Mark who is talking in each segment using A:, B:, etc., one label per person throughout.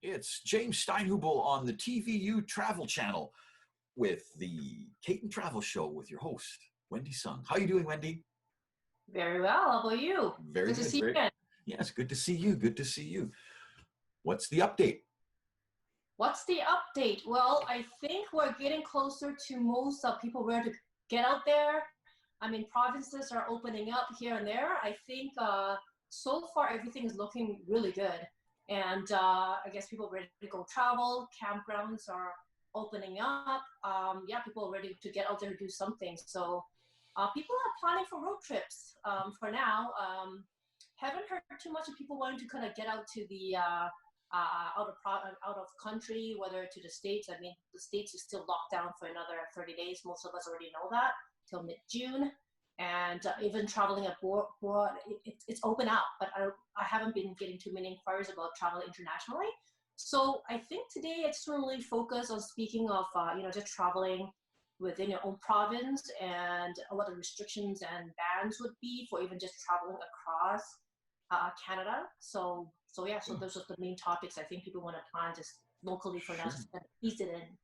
A: It's James Steinhubel on the TVU Travel Channel with the Kayton Travel Show with your host, Wendy Sung. How are you doing, Wendy?
B: Very well. How about you?
A: Very
B: Good to
A: good.
B: see you
A: Very.
B: again.
A: Yes, good to see you. Good to see you. What's the update?
B: What's the update? Well, I think we're getting closer to most people ready to get out there. I mean, provinces are opening up here and there. I think so far everything is looking really good. And I guess people are ready to go travel. Campgrounds are opening up. Yeah, people are ready to get out there and do something. So people are planning for road trips for now. Haven't heard too much of people wanting to kind of get out to the out of country, whether to the States. I mean, the States is still locked down for another 30 days. Most of us already know that till mid-June. And even traveling abroad, it's open out. But I haven't been getting too many inquiries about travel internationally. So I think today it's really focused on speaking of, just traveling within your own province and what the restrictions and bans would be for even just traveling across Canada. So yeah, so those are the main topics I think people want to plan just locally for now,
A: Sure.
B: just kind of ease it in.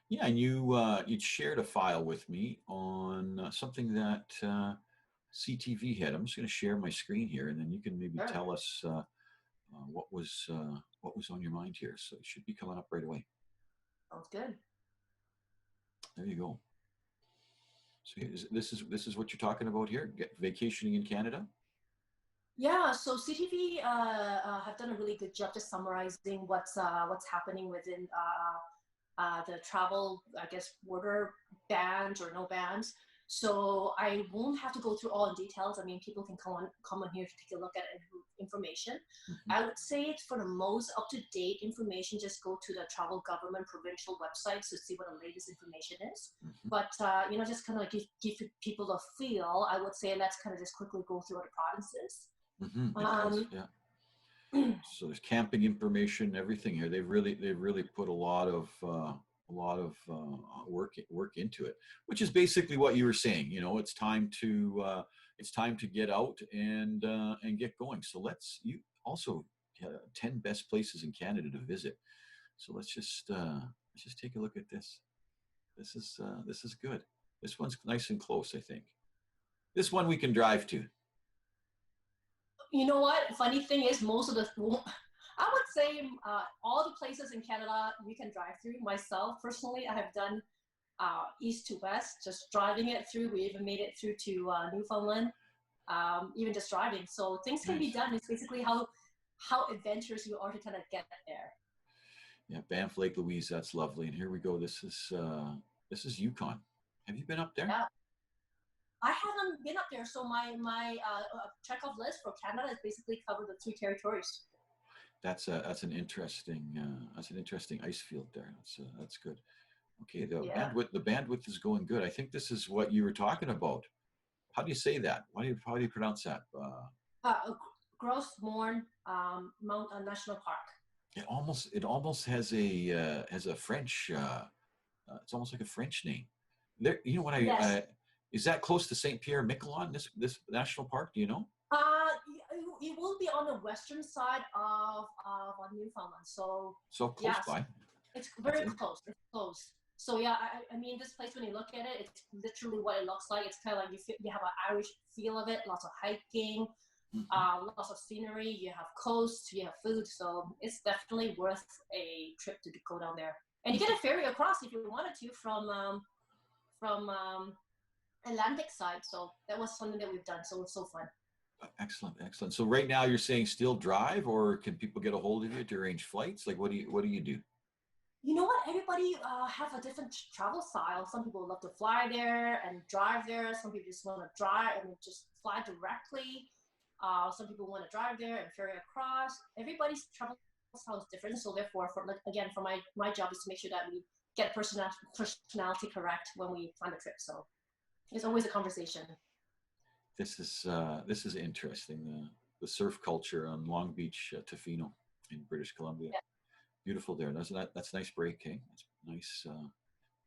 A: Yeah, and you'd shared a file with me on something that CTV had. I'm just going to share my screen here, and then you can maybe
B: Sure.
A: tell us what was on your mind here. So it should be coming up right away.
B: Sounds good.
A: There you go. So this is what you're talking about here. Get vacationing in Canada.
B: Yeah, so CTV have done a really good job just summarizing what's happening within the travel, I guess, border bans or no bans. So I won't have to go through all the details. I mean, people can come on here to take a look at information.
A: Mhm.
B: I would say for the most up-to-date information, just go to the travel government provincial websites to see what the latest information is.
A: Mhm.
B: But just kind of like give people a feel. I would say let's kind of just quickly go through the provinces.
A: Mhm. It does.
B: Um,
A: Yeah. So there's camping information, everything here. They've really put a lot of work into it, which is basically what you were saying. You know, it's time to get out and get going. So you also 10 best places in Canada to visit. So let's just take a look at this. This is good. This one's nice and close, I think. This one we can drive to.
B: you know what? Funny thing is, most of the, I would say all the places in Canada you can drive through. Myself, personally, I have done east to west, just driving it through. We even made it through to Newfoundland, even just driving. So things can be
A: Nice.
B: done. It's basically how adventurous you are to kind of get there.
A: Yeah, Banff Lake Louise, that's lovely. And here we go. This is Yukon. Have you been up there?
B: Yeah, I haven't been up there, so my check off list for Canada is basically covered the three territories.
A: That's an interesting ice field there. That's good. Okay, the
B: Yeah.
A: bandwidth is going good. I think this is what you were talking about. How do you say that? How do you pronounce that?
B: Uh, Grossmorn National Park.
A: It almost has a French. It's almost like a French name. There, you know what
B: Yes.
A: is that close to Saint Pierre Miquelon? This national park? Do you know?
B: It will be on the western side of Newfoundland. So
A: So close
B: yes,
A: by.
B: it's
A: That's
B: very
A: it.
B: close. It's close. So yeah, I mean, this place when you look at it, it's literally what it looks like. It's kind of like you have an Irish feel of it. Lots of hiking,
A: Mhm.
B: lots of scenery. You have coast, you have food. So it's definitely worth a trip to go down there. And you get a ferry across if you wanted to from Atlantic side. So that was something that we've done. So it's so fun.
A: Excellent, excellent. So right now you're saying still drive, or can people get a hold of you to arrange flights? Like, what do you do?
B: You know what? Everybody have a different travel style. Some people love to fly there and drive there. Some people just want to drive and just fly directly. Some people want to drive there and ferry across. Everybody's travel style is different. So therefore, for like again, for my job is to make sure that we get personality correct when we plan the trip. So it's always a conversation.
A: This is interesting. The surf culture on Long Beach, Tofino, in British Columbia.
B: Yeah.
A: Beautiful there. That's a nice break, hey? That's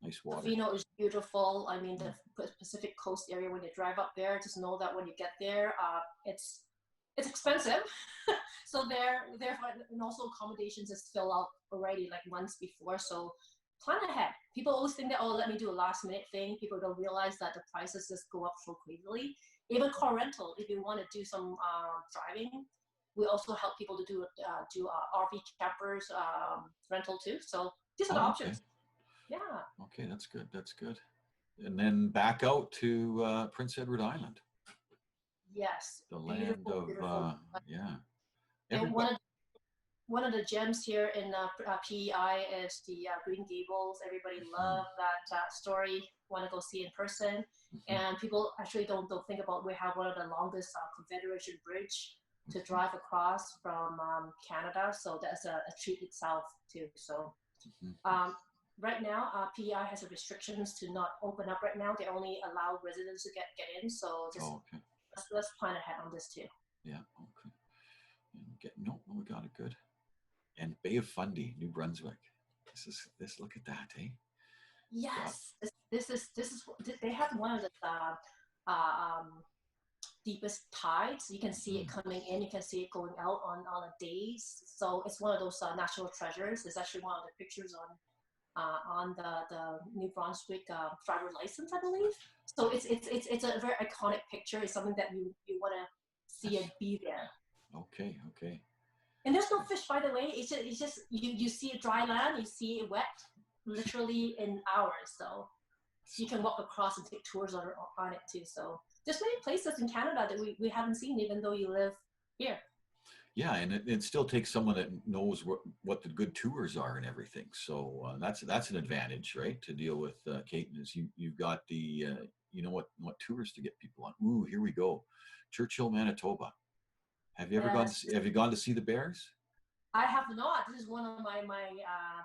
A: nice water.
B: Fino is beautiful. I mean,
A: Mm.
B: the Pacific Coast area, when you drive up there, just know that when you get there, it's it's expensive. So therefore, and also accommodations is filled out already like months before. So plan ahead. People always think that, oh, let me do a last minute thing. People don't realize that the prices just go up so crazily. Even car rental, if you want to do some driving, we also help people to do RV campers rental too. So these are the
A: Oh, okay.
B: options. Yeah.
A: Okay, that's good. That's good. And then back out to Prince Edward Island,
B: Yes.
A: the land
B: Beautiful,
A: of
B: beautiful.
A: yeah.
B: And
A: Everybody.
B: one of the gems here in PEI is the Green Gables. Everybody
A: Mhm,
B: love that story. Want to go see in person,
A: mhm,
B: and people actually don't think about we have one of the longest Confederation bridge to
A: mhm,
B: drive across from Canada. So that's a treat itself too. So
A: mhm.
B: um, right now, PEI has a restrictions to not open up right now. They only allow residents to get in. So just
A: Oh, okay.
B: let's plan ahead on this too.
A: Yeah. Okay. And no, we got it good. And Bay of Fundy, New Brunswick. This. Look at that, eh? Got.
B: Yes, this is they have one of the um, deepest tides. You can see it
A: Mhm.
B: coming in, you can see it going out on the days. So it's one of those national treasures. It's actually one of the pictures on the New Brunswick driver license, I believe. So it's a very iconic picture. It's something that you want to see and
A: Yes.
B: be there.
A: Okay. Okay.
B: And there's no fish, by the way. It's just you see it dry land, you see it wet, literally in hours. So you can walk across and take tours on it too. So there's many places in Canada that we haven't seen, even though you live here.
A: Yeah, and it still takes someone that knows what the good tours are and everything. So that's an advantage, right? To deal with Kayton is you've got the you know what tours to get people on. Ooh, here we go, Churchill, Manitoba. Have you ever gone to
B: Yes,
A: have you gone to see the Bears?
B: I have not. This is one of my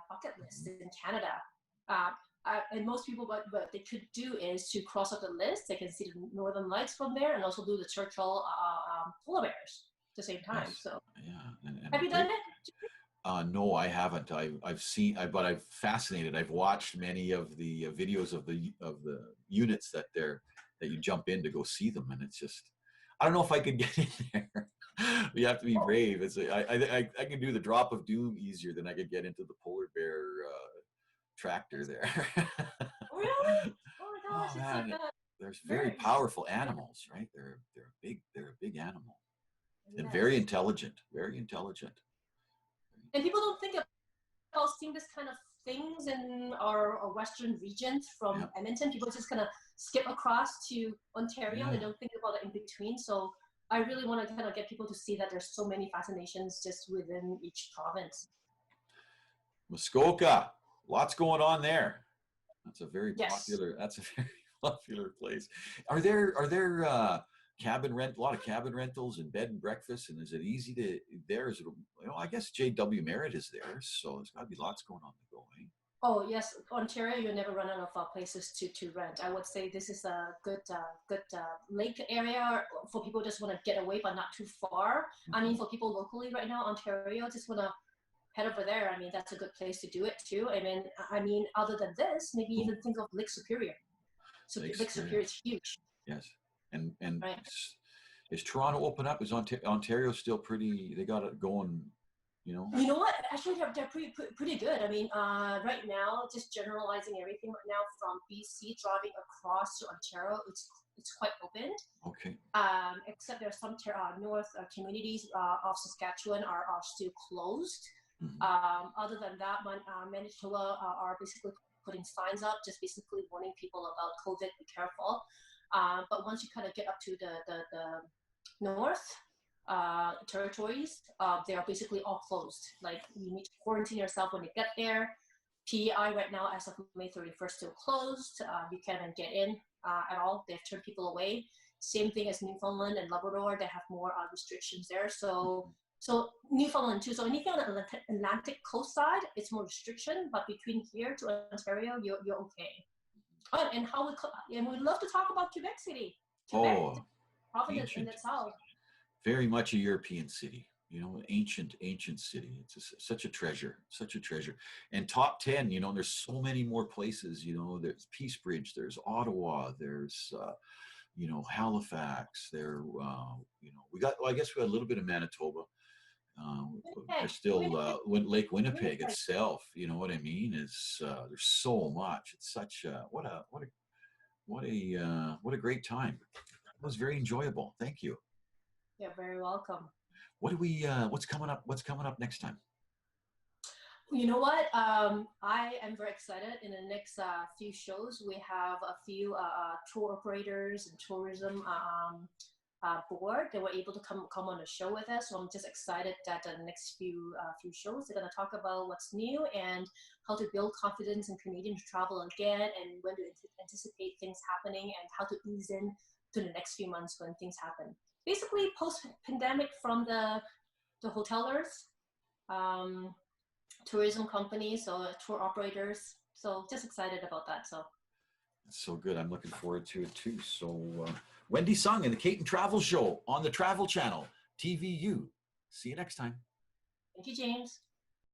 B: bucket lists
A: Mhm.
B: in Canada. Uh, and most people, what they could do is to cross off the list. They can see the Northern Lights from there, and also do the Churchill polar bears at the same time.
A: Yes,
B: So,
A: yeah, and a
B: have you done
A: great.
B: it?
A: No, I haven't. I've seen, but I've fascinated. I've watched many of the videos of the units that you jump in to go see them, and it's just I don't know if I could get in there. You have to be brave. I can do the drop of doom easier than I could get into the polar bear tractor there.
B: Really? Oh my
A: Oh
B: gosh, it's like
A: man,
B: a
A: there's very
B: very
A: powerful animals, right? They're a big animal and very
B: yes.
A: intelligent, very intelligent.
B: And people don't think about seeing this kind of things in our western regions
A: Yeah,
B: from Edmonton. People just kind of skip across to Ontario. They
A: yeah.
B: don't think about it in between. So I really want to kind of get people to see that there's so many fascinations just within each province.
A: Muskoka, lots going on there. That's a very
B: Yes.
A: popular. That's a very popular place. Are there a lot of cabin rentals and bed and breakfast, and is it easy to there? Is it I guess J.W. Merritt is there, so there's got to be lots going on to go. Eh?
B: Oh yes, Ontario. You never run out of places to rent. I would say this is a good lake area for people who just want to get away but not too far. I mean,
A: Mhm.
B: for people locally right now, Ontario just want to head over there. I mean, that's a good place to do it too. I mean, other than this, maybe
A: Cool.
B: even think of Lake Superior. So
A: Lake
B: Lake Superior
A: Superior.
B: is huge,
A: Yes, and
B: right?
A: is Toronto open up? Is Ontario still pretty? They got it going, you know.
B: You know what? Actually, they're pretty good. I mean, right now, just generalizing everything right now from BC driving across to Ontario, it's quite open.
A: Okay.
B: Except there's some north communities of Saskatchewan are still closed.
A: Mhm.
B: Other than that, Manitoba are basically putting signs up, just basically warning people about COVID, be careful. But once you kind of get up to the north territories, they are basically all closed. Like you need to quarantine yourself when you get there. PEI right now, as of May 31st, still closed. You can't get in at all. They've turned people away. Same thing as Newfoundland and Labrador. They have more restrictions there. So Newfoundland too. So anything on the Atlantic coast side, it's more restriction. But between here to Ontario, you're okay. Oh, and we'd love to talk about Quebec City. Quebec,
A: Oh,
B: province in
A: ancient.
B: itself.
A: Very much a European city, ancient city. It's such a treasure, such a treasure. And top 10, there's so many more places, there's Peace Bridge, there's Ottawa, there's Halifax. There, I guess we got a little bit of Manitoba. There's
B: Okay.
A: still Lake Winnipeg
B: Winnipeg.
A: itself. You know what I mean? Is there's so much. It's such what a great time. It was very enjoyable. Thank you.
B: You're very welcome.
A: What's coming up? What's coming up next time?
B: You know what? I am very excited. In the next few shows, we have a few tour operators and tourism board that were able to come on the show with us. So I'm just excited that the next few shows they're going to talk about what's new and how to build confidence in Canadians to travel again, and when to anticipate things happening, and how to ease in to the next few months when things happen. Basically, post-pandemic from the hotelers. Tourism companies or tour operators. So just excited about that. So
A: that's so good. I'm looking forward to it too. So Wendy Sung and the Kayton Travel Show on the Travel Channel, TVU. See you next time.
B: thank you, James.